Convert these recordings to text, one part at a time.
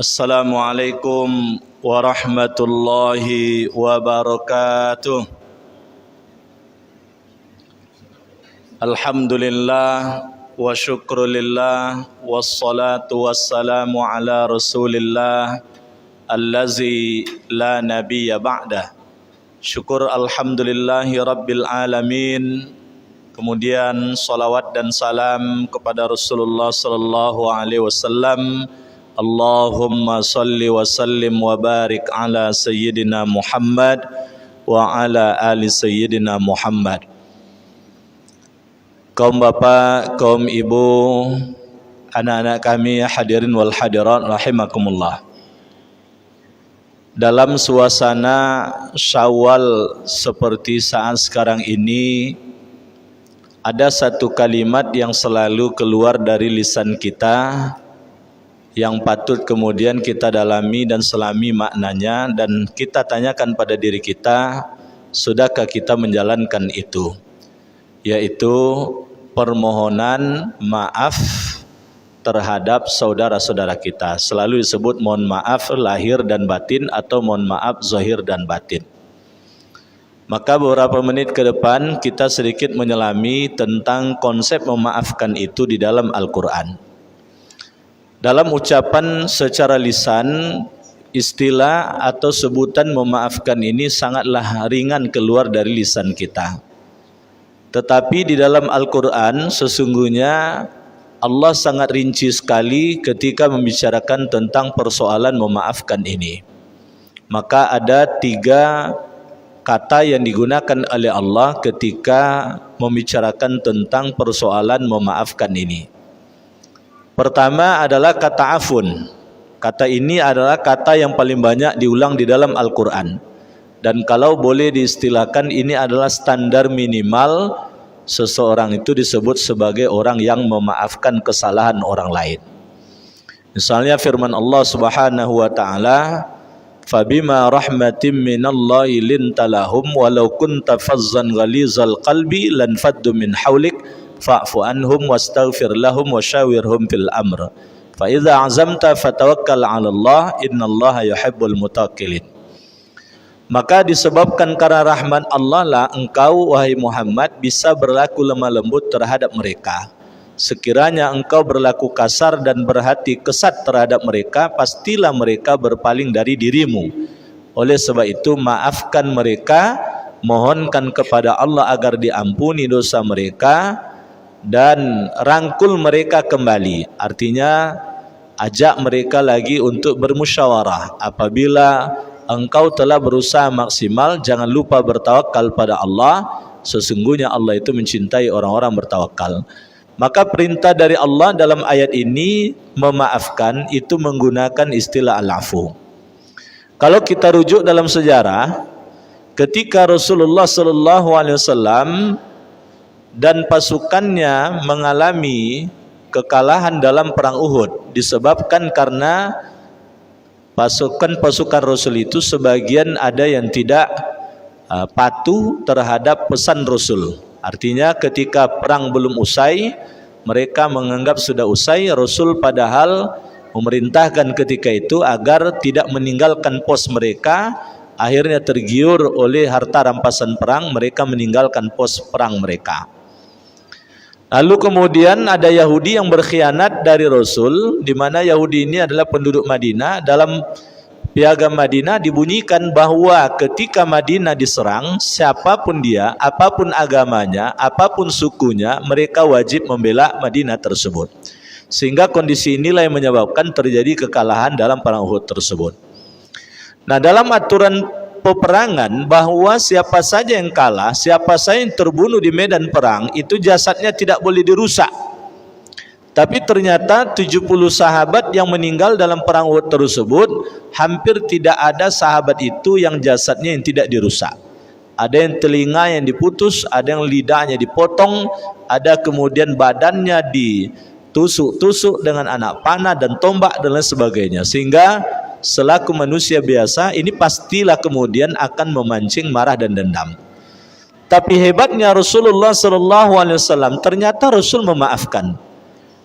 Assalamualaikum warahmatullahi wabarakatuh. Alhamdulillah wa syukrulillah wassalatu wassalamu ala rasulillah allazi la nabiyya ba'dah. Syukur alhamdulillahi rabbil alamin. Kemudian salawat dan salam kepada Rasulullah sallallahu alaihi wasallam. Allahumma salli wa sallim wa barik ala sayyidina Muhammad wa ala ali sayyidina Muhammad. Kaum bapak, kaum ibu, anak-anak kami hadirin wal hadirat rahimakumullah. Dalam suasana Syawal seperti saat sekarang ini, ada satu kalimat yang selalu keluar dari lisan kita yang patut kemudian kita dalami dan selami maknanya, dan kita tanyakan pada diri kita, sudahkah kita menjalankan itu, yaitu permohonan maaf terhadap saudara-saudara kita. Selalu disebut mohon maaf lahir dan batin atau mohon maaf zahir dan batin. Maka beberapa menit ke depan kita sedikit menyelami tentang konsep memaafkan itu di dalam Al-Quran. Dalam ucapan secara lisan, istilah atau sebutan memaafkan ini sangatlah ringan keluar dari lisan kita. Tetapi di dalam Al-Quran sesungguhnya Allah sangat rinci sekali ketika membicarakan tentang persoalan memaafkan ini. Maka ada 3 kata yang digunakan oleh Allah ketika membicarakan tentang persoalan memaafkan ini. Pertama adalah kata afun. Kata ini adalah kata yang paling banyak diulang di dalam Al-Quran. Dan kalau boleh diistilahkan, ini adalah standar minimal seseorang itu disebut sebagai orang yang memaafkan kesalahan orang lain. Misalnya firman Allah Subhanahu wa taala, "Fabima rahmatin minallahi linta lahum walau kunta fazzan ghalizal qalbi lanfaddu min hawlik fa'fu anhum wastaghfir lahum wasyawirhum fil amr fa idza azamta fatawakkal 'ala Allah innallaha yuhibbul mutawakkilin." Maka disebabkan karena rahmat Allah lah engkau wahai Muhammad bisa berlaku lemah lembut terhadap mereka. Sekiranya engkau berlaku kasar dan berhati kesat terhadap mereka, pastilah mereka berpaling dari dirimu. Oleh sebab itu maafkan mereka, mohonkan kepada Allah agar diampuni dosa mereka, dan rangkul mereka kembali. Artinya ajak mereka lagi untuk bermusyawarah. Apabila engkau telah berusaha maksimal, jangan lupa bertawakal pada Allah. Sesungguhnya Allah itu mencintai orang-orang bertawakal. Maka perintah dari Allah dalam ayat ini memaafkan itu menggunakan istilah al-afu. Kalau kita rujuk dalam sejarah, ketika Rasulullah SAW dan pasukannya mengalami kekalahan dalam perang Uhud, disebabkan karena pasukan Rasul itu sebagian ada yang tidak patuh terhadap pesan Rasul. Artinya ketika perang belum usai, mereka menganggap sudah usai. Rasul padahal memerintahkan ketika itu agar tidak meninggalkan pos mereka. Akhirnya tergiur oleh harta rampasan perang, mereka meninggalkan pos perang mereka. Lalu kemudian ada Yahudi yang berkhianat dari Rasul, di mana Yahudi ini adalah penduduk Madinah. Dalam piagam Madinah dibunyikan bahwa ketika Madinah diserang, siapapun dia, apapun agamanya, apapun sukunya, mereka wajib membela Madinah tersebut. Sehingga kondisi inilah yang menyebabkan terjadi kekalahan dalam perang Uhud tersebut. Nah, dalam aturan peperangan bahwa siapa saja yang kalah, siapa saja yang terbunuh di medan perang, itu jasadnya tidak boleh dirusak. Tapi ternyata 70 sahabat yang meninggal dalam perang Uhud tersebut, hampir tidak ada sahabat itu yang jasadnya yang tidak dirusak. Ada yang telinga yang diputus, ada yang lidahnya dipotong, ada kemudian badannya ditusuk-tusuk dengan anak panah dan tombak dan lain sebagainya. Sehingga selaku manusia biasa ini pastilah kemudian akan memancing marah dan dendam. Tapi hebatnya Rasulullah SAW ternyata Rasul memaafkan.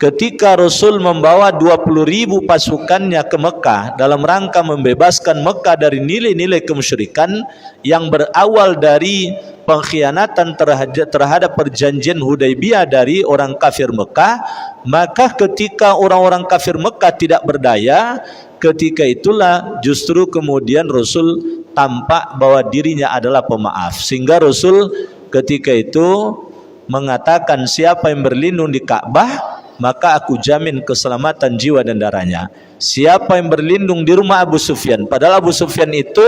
ketika Rasul membawa 20.000 pasukannya ke Mekah dalam rangka membebaskan Mekah dari nilai-nilai kemusyrikan yang berawal dari pengkhianatan terhadap perjanjian Hudaibiyah dari orang kafir Mekah, maka ketika orang-orang kafir Mekah tidak berdaya, ketika itulah justru kemudian Rasul tampak bahwa dirinya adalah pemaaf, sehingga Rasul ketika itu mengatakan, siapa yang berlindung di Ka'bah maka aku jamin keselamatan jiwa dan darahnya. Siapa yang berlindung di rumah Abu Sufyan, padahal Abu Sufyan itu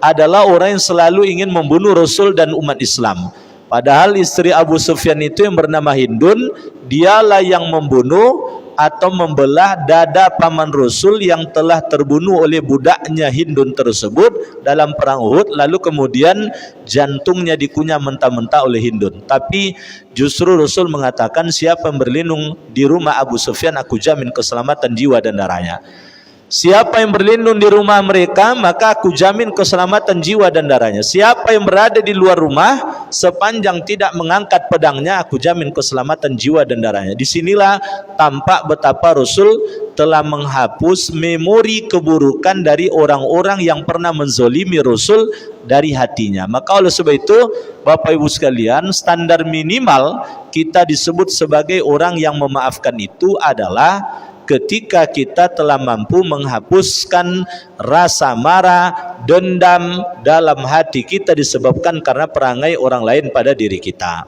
adalah orang yang selalu ingin membunuh Rasul dan umat Islam. Padahal istri Abu Sufyan itu yang bernama Hindun, dialah yang membunuh atau membelah dada paman Rasul yang telah terbunuh oleh budaknya Hindun tersebut dalam perang Uhud, lalu kemudian jantungnya dikunyah mentah-mentah oleh Hindun. Tapi justru Rasul mengatakan, siapa yang berlindung di rumah Abu Sufyan, aku jamin keselamatan jiwa dan darahnya. Siapa yang berlindung di rumah mereka, maka aku jamin keselamatan jiwa dan darahnya. Siapa yang berada di luar rumah, sepanjang tidak mengangkat pedangnya, aku jamin keselamatan jiwa dan darahnya. Disinilah tampak betapa Rasul telah menghapus memori keburukan dari orang-orang yang pernah menzolimi Rasul dari hatinya. Maka oleh sebab itu, Bapak Ibu sekalian, standar minimal kita disebut sebagai orang yang memaafkan itu adalah ketika kita telah mampu menghapuskan rasa marah, dendam dalam hati kita disebabkan karena perangai orang lain pada diri kita.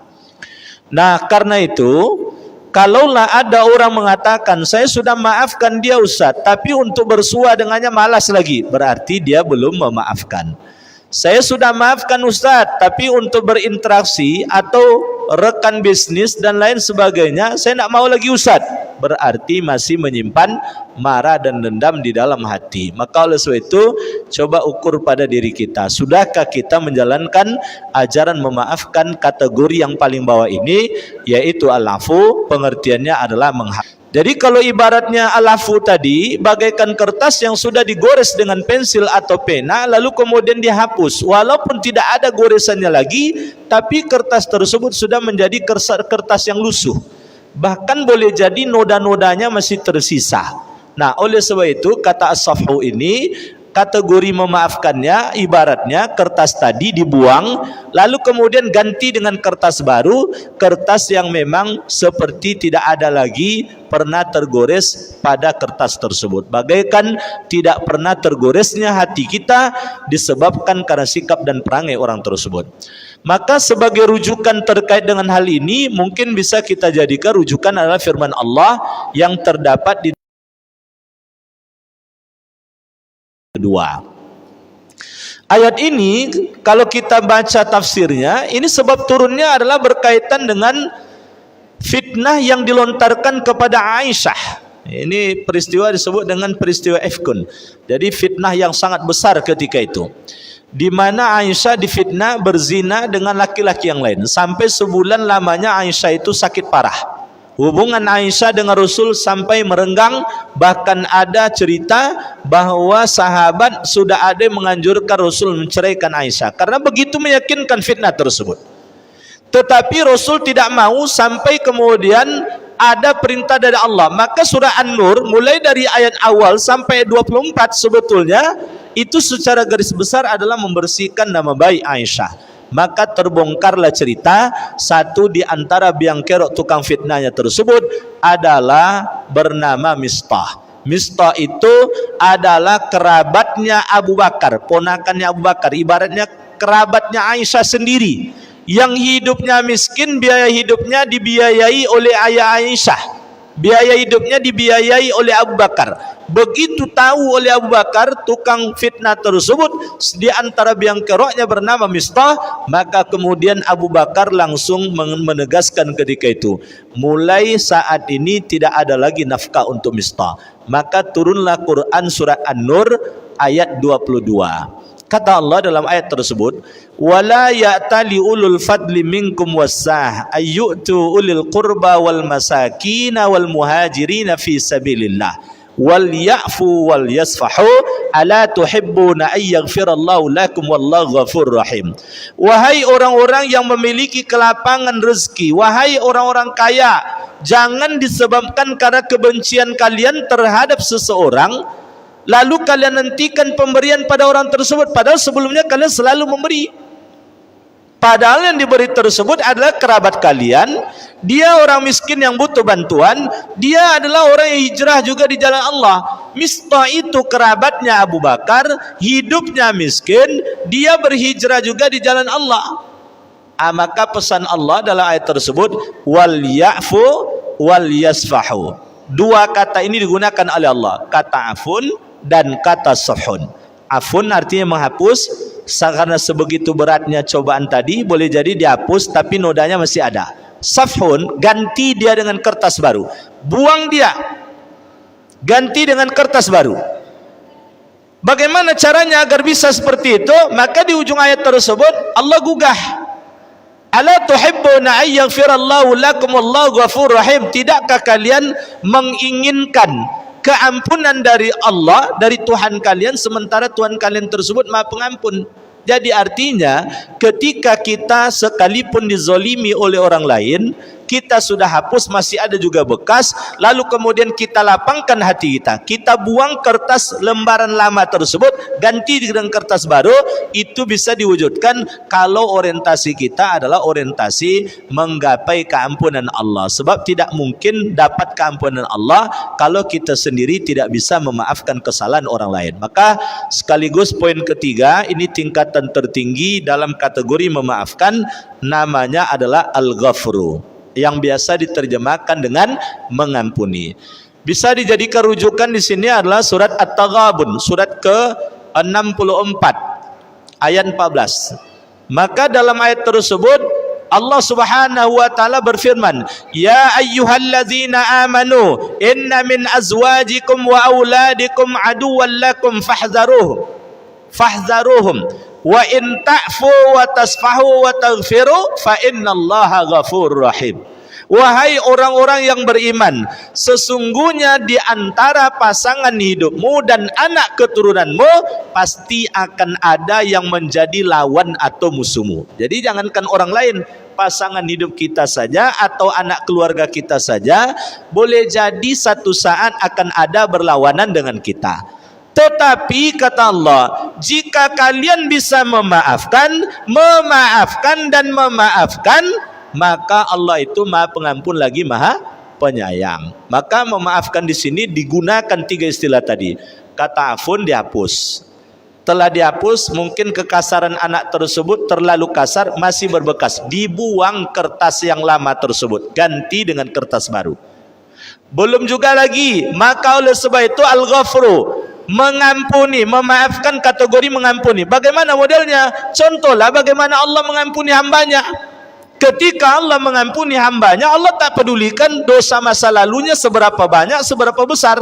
Nah, karena itu, kalaulah ada orang mengatakan, saya sudah maafkan dia Ustaz, tapi untuk bersua dengannya malas lagi, berarti dia belum memaafkan. Saya sudah maafkan Ustaz, tapi untuk berinteraksi atau rekan bisnis dan lain sebagainya, saya tidak mau lagi Ustaz, berarti masih menyimpan marah dan dendam di dalam hati. Maka oleh sebab itu, coba ukur pada diri kita, sudahkah kita menjalankan ajaran memaafkan kategori yang paling bawah ini, yaitu al-afu, pengertiannya adalah menghapus. Jadi kalau ibaratnya al-afu tadi bagaikan kertas yang sudah digores dengan pensil atau pena, lalu kemudian dihapus, walaupun tidak ada goresannya lagi, tapi kertas tersebut sudah menjadi kertas yang lusuh, bahkan boleh jadi noda-nodanya masih tersisa. Nah, oleh sebab itu kata as-safhu ini, kategori memaafkannya ibaratnya kertas tadi dibuang, lalu kemudian ganti dengan kertas baru, kertas yang memang seperti tidak ada lagi pernah tergores pada kertas tersebut. Bagaikan tidak pernah tergoresnya hati kita disebabkan karena sikap dan perangai orang tersebut. Maka sebagai rujukan terkait dengan hal ini, mungkin bisa kita jadikan rujukan adalah firman Allah yang terdapat di kedua. Ayat ini kalau kita baca tafsirnya, ini sebab turunnya adalah berkaitan dengan fitnah yang dilontarkan kepada Aisyah. Ini peristiwa disebut dengan peristiwa Ifkun. Jadi fitnah yang sangat besar ketika itu, di mana Aisyah difitnah berzina dengan laki-laki yang lain, sampai sebulan lamanya Aisyah itu sakit parah. Hubungan Aisyah dengan Rasul sampai merenggang, bahkan ada cerita bahwa sahabat sudah ada yang menganjurkan Rasul menceraikan Aisyah karena begitu meyakinkan fitnah tersebut. Tetapi Rasul tidak mau sampai kemudian ada perintah dari Allah. Maka surah An-Nur mulai dari ayat awal sampai 24 sebetulnya itu secara garis besar adalah membersihkan nama baik Aisyah. Maka terbongkarlah cerita, satu di antara biang kerok tukang fitnahnya tersebut adalah bernama Mistah. Mistah itu adalah kerabatnya Abu Bakar, ponakannya Abu Bakar, ibaratnya kerabatnya Aisyah sendiri, yang hidupnya miskin, biaya hidupnya dibiayai oleh ayah Aisyah, biaya hidupnya dibiayai oleh Abu Bakar. Begitu tahu oleh Abu Bakar tukang fitnah tersebut di antara biang keroknya bernama Mistah, maka kemudian Abu Bakar langsung menegaskan ketika itu, mulai saat ini tidak ada lagi nafkah untuk Mistah. Maka turunlah Quran surat An-Nur ayat 22. Kata Allah dalam ayat tersebut, wala ya'tali ulul fadli minkum wassah ayyu'tu ulil qurba wal masakin wal muhajirin fi sabilillah wal ya'fu wal yasfahu ala tuhibbuna ay yaghfirallahu lakum wallahu ghafurur rahim. Wahai orang-orang yang memiliki kelapangan rezeki, wahai orang-orang kaya, jangan disebabkan karena kebencian kalian terhadap seseorang lalu kalian hentikan pemberian pada orang tersebut, padahal sebelumnya kalian selalu memberi. Padahal yang diberi tersebut adalah kerabat kalian, dia orang miskin yang butuh bantuan, dia adalah orang yang hijrah juga di jalan Allah. Mistah itu kerabatnya Abu Bakar, hidupnya miskin, dia berhijrah juga di jalan Allah. Maka pesan Allah dalam ayat tersebut, wal ya'fu wal yasfahu. Dua kata ini digunakan oleh Allah, kata afun dan kata safhun. Afun artinya menghapus, karena sebegitu beratnya cobaan tadi, boleh jadi dihapus tapi nodanya masih ada. Safhun, ganti dia dengan kertas baru, buang dia, ganti dengan kertas baru. Bagaimana caranya agar bisa seperti itu? Maka di ujung ayat tersebut Allah gugah, ala tuhibbuna ay yaghfirallahu lakum wallahu ghafurur rahim. Tidakkah kalian menginginkan keampunan dari Allah, dari Tuhan kalian, sementara Tuhan kalian tersebut Maha Pengampun? Jadi artinya ketika kita sekalipun dizolimi oleh orang lain, kita sudah hapus, masih ada juga bekas, lalu kemudian kita lapangkan hati kita buang kertas lembaran lama tersebut, ganti dengan kertas baru. Itu bisa diwujudkan kalau orientasi kita adalah orientasi menggapai keampunan Allah. Sebab tidak mungkin dapat keampunan Allah kalau kita sendiri tidak bisa memaafkan kesalahan orang lain. Maka sekaligus poin ketiga, ini tingkatan tertinggi dalam kategori memaafkan, namanya adalah al-ghafru, yang biasa diterjemahkan dengan mengampuni. Bisa dijadikan rujukan di sini adalah surat At-Taghabun, surat ke-64 ayat 14. Maka dalam ayat tersebut Allah Subhanahu wa taala berfirman, ya ayyuhalladzina amanu inna min azwajikum wa auladikum aduwwan lakum fahdharuhum wa in ta'fu wa tasfahu wa taghfiru fa innallaha ghafurur rahim. Wahai orang-orang yang beriman, sesungguhnya di antara pasangan hidupmu dan anak keturunanmu pasti akan ada yang menjadi lawan atau musuhmu. Jadi jangankan orang lain, pasangan hidup kita saja atau anak keluarga kita saja boleh jadi satu saat akan ada berlawanan dengan kita. Tetapi kata Allah, jika kalian bisa memaafkan dan memaafkan, maka Allah itu Maha Pengampun lagi Maha Penyayang. Maka memaafkan di sini digunakan tiga istilah tadi. Kata afun dihapus. Telah dihapus, mungkin kekasaran anak tersebut terlalu kasar, masih berbekas, dibuang kertas yang lama tersebut, ganti dengan kertas baru. Belum juga lagi, maka oleh sebab itu al-ghafru, mengampuni, memaafkan, kategori mengampuni. Bagaimana modelnya? Contohlah bagaimana Allah mengampuni hambanya. Ketika Allah mengampuni hambanya, Allah tak pedulikan dosa masa lalunya seberapa banyak, seberapa besar.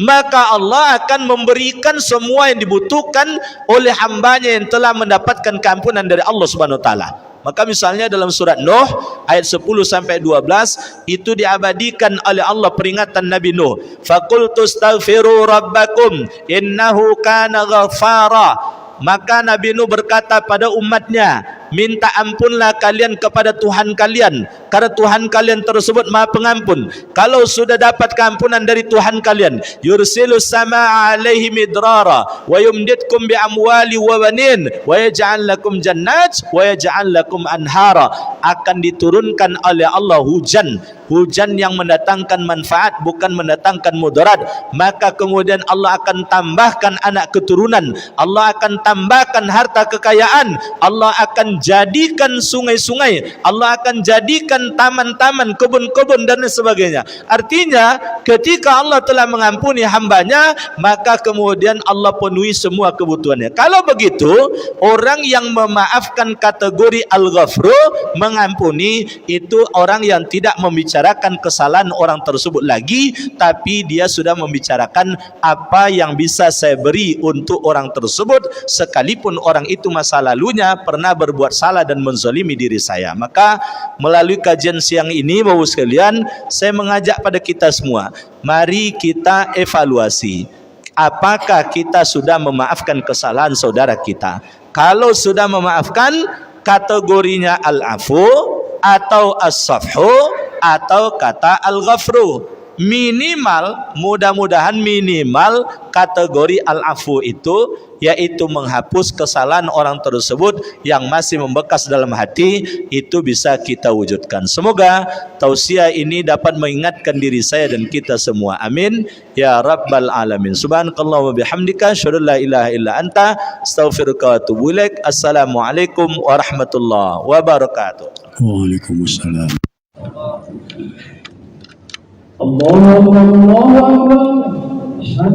Maka Allah akan memberikan semua yang dibutuhkan oleh hambanya yang telah mendapatkan keampunan dari Allah Subhanahu wa taala. Maka misalnya dalam surat Nuh ayat 10 sampai 12 itu diabadikan oleh Allah peringatan Nabi Nuh. Faqultu astaghfiru rabbakum innahu kana ghaffara. Maka Nabi Nuh berkata pada umatnya, minta ampunlah kalian kepada Tuhan kalian, karena Tuhan kalian tersebut Maha Pengampun. Kalau sudah dapat keampunan dari Tuhan kalian, yursilus samaa alaihi midrara wa yumditkum bi amwali wa banin wa yaj'al lakum jannat wa yaj'al lakum anhara. Akan diturunkan oleh Allah hujan yang mendatangkan manfaat, bukan mendatangkan mudarat. Maka kemudian Allah akan tambahkan anak keturunan, Allah akan tambahkan harta kekayaan, Allah akan jadikan sungai-sungai, Allah akan jadikan taman-taman, kebun-kebun dan sebagainya. Artinya ketika Allah telah mengampuni hambanya, maka kemudian Allah penuhi semua kebutuhannya. Kalau begitu, orang yang memaafkan kategori al-ghafru, mengampuni, itu orang yang tidak membicarakan kesalahan orang tersebut lagi, tapi dia sudah membicarakan apa yang bisa saya beri untuk orang tersebut, sekalipun orang itu masa lalunya pernah berbuat salah dan menzalimi diri saya. Maka melalui kajian siang ini Bapak sekalian, saya mengajak pada kita semua, mari kita evaluasi apakah kita sudah memaafkan kesalahan saudara kita. Kalau sudah memaafkan, kategorinya al-afu atau as-safhu atau kata al-ghafru. Minimal, mudah-mudahan minimal kategori al-afu itu yaitu menghapus kesalahan orang tersebut yang masih membekas dalam hati, itu bisa kita wujudkan. Semoga tausiah ini dapat mengingatkan diri saya dan kita semua. Amin ya rabbal alamin. Subhanakallah wa bihamdika asyhadu an la ilaha illa anta astaghfiruka wa atubu ilaik. Assalamualaikum warahmatullahi wabarakatuh. Waalaikumsalam. الله أكبر الله أكبر أشهد